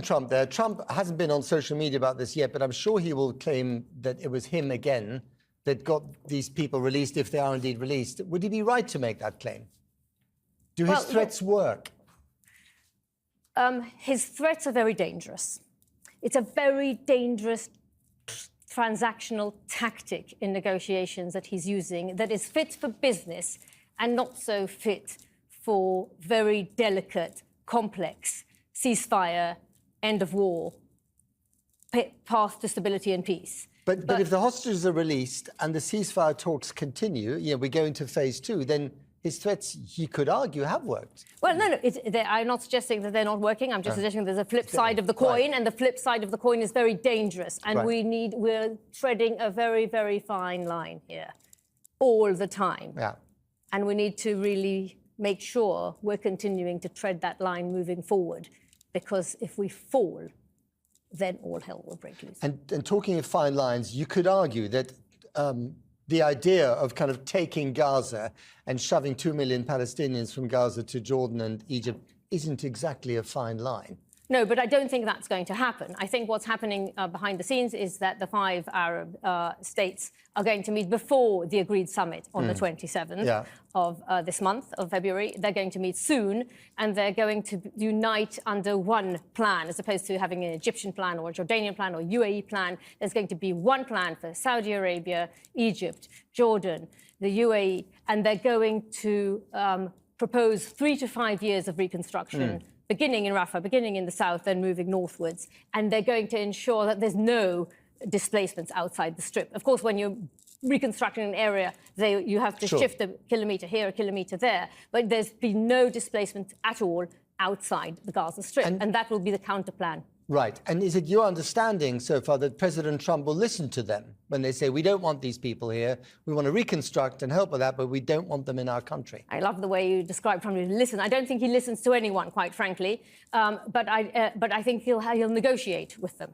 Trump there. Trump hasn't been on social media about this yet, but I'm sure he will claim that it was him again that got these people released, if they are indeed released. Would he be right to make that claim? Do his threats work? His threats are very dangerous. It's a very dangerous transactional tactic in negotiations that he's using that is fit for business and not so fit for very delicate, complex ceasefire, end of war, path to stability and peace. But if the hostages are released and the ceasefire talks continue, we go into phase 2, then his threats, he could argue, have worked. Well, no, I'm not suggesting that they're not working. I'm just suggesting there's a flip side of the coin, and the flip side of the coin is very dangerous. And we're treading a very, very fine line here all the time. Yeah. And we need to really make sure we're continuing to tread that line moving forward, because if we fall, then all hell will break loose. And talking of fine lines, you could argue that the idea of kind of taking Gaza and shoving 2 million Palestinians from Gaza to Jordan and Egypt isn't exactly a fine line. No, but I don't think that's going to happen. I think what's happening behind the scenes is that the 5 Arab states are going to meet before the agreed summit on the 27th of this month, of February. They're going to meet soon, and they're going to unite under one plan, as opposed to having an Egyptian plan or a Jordanian plan or UAE plan. There's going to be one plan for Saudi Arabia, Egypt, Jordan, the UAE, and they're going to propose 3 to 5 years of reconstruction, beginning in Rafah, beginning in the south, then moving northwards. And they're going to ensure that there's no displacements outside the Strip. Of course, when you're reconstructing an area, you have to shift a kilometre here, a kilometre there. But there's been no displacement at all outside the Gaza Strip. And that will be the counter plan. Right. And is it your understanding so far that President Trump will listen to them when they say, we don't want these people here, we want to reconstruct and help with that, but we don't want them in our country? I love the way you describe Trump. Listen, I don't think he listens to anyone, quite frankly, but I think he'll negotiate with them.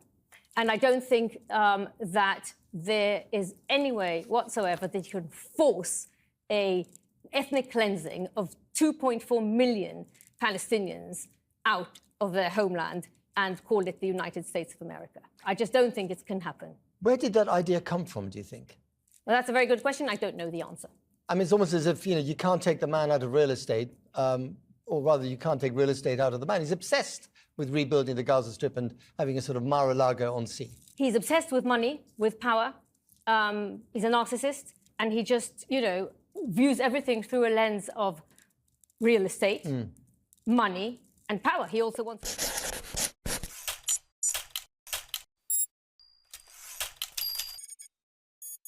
And I don't think that there is any way whatsoever that you can force an ethnic cleansing of 2.4 million Palestinians out of their homeland and call it the United States of America. I just don't think it can happen. Where did that idea come from, do you think? Well, that's a very good question. I don't know the answer. I mean, it's almost as if, you can't take the man out of real estate, or rather, you can't take real estate out of the man. He's obsessed with rebuilding the Gaza Strip and having a sort of Mar-a-Lago on sea. He's obsessed with money, with power. He's a narcissist, and he just, views everything through a lens of real estate, money, and power. He also wants...